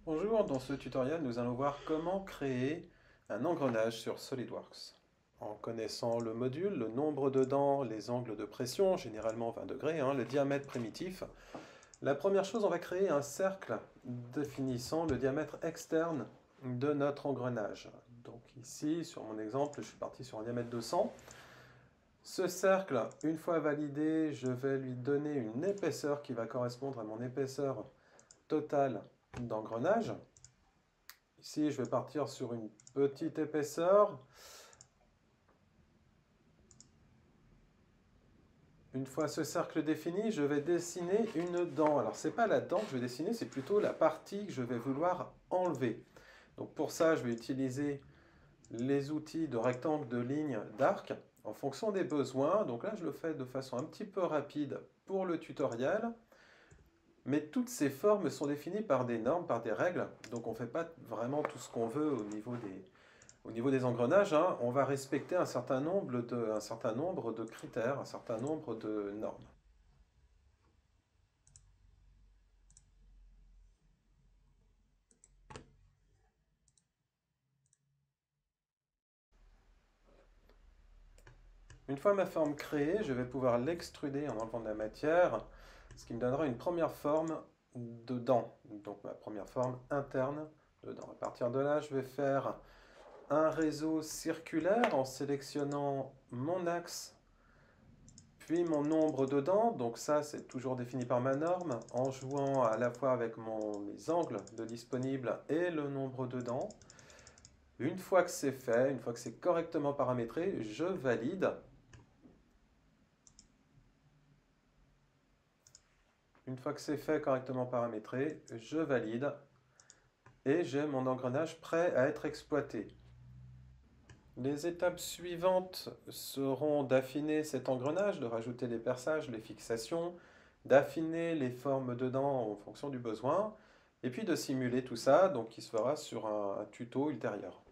Bonjour, dans ce tutoriel, nous allons voir comment créer un engrenage sur SolidWorks. En connaissant le module, le nombre de dents, les angles de pression, généralement 20 degrés, le diamètre primitif, la première chose, on va créer un cercle définissant le diamètre externe de notre engrenage. Donc ici, sur mon exemple, je suis parti sur un diamètre de 100. Ce cercle, une fois validé, je vais lui donner une épaisseur qui va correspondre à mon épaisseur totale d'engrenage. Ici, je vais partir sur une petite épaisseur. Une fois ce cercle défini, je vais dessiner une dent. Alors, ce n'est pas la dent que je vais dessiner, c'est plutôt la partie que je vais vouloir enlever. Donc, pour ça, je vais utiliser les outils de rectangle, de ligne, d'arc en fonction des besoins. Donc là, je le fais de façon un petit peu rapide pour le tutoriel. Mais toutes ces formes sont définies par des normes, par des règles. Donc, on ne fait pas vraiment tout ce qu'on veut au niveau des engrenages, on va respecter un certain nombre de critères, un certain nombre de normes. Une fois ma forme créée, je vais pouvoir l'extruder en enlevant de la matière, ce qui me donnera une première forme de dent, donc ma première forme interne de dent. À partir de là, je vais faire un réseau circulaire en sélectionnant mon axe puis mon nombre de dents, donc ça c'est toujours défini par ma norme, en jouant à la fois avec mes angles de disponibles et le nombre de dents. Une fois que c'est fait, une fois que c'est correctement paramétré, je valide. Une fois que c'est fait, correctement paramétré, je valide. Et j'ai mon engrenage prêt à être exploité. Les étapes suivantes seront d'affiner cet engrenage, de rajouter les perçages, les fixations, d'affiner les formes de dents en fonction du besoin, et puis de simuler tout ça, donc qui se fera sur un tuto ultérieur.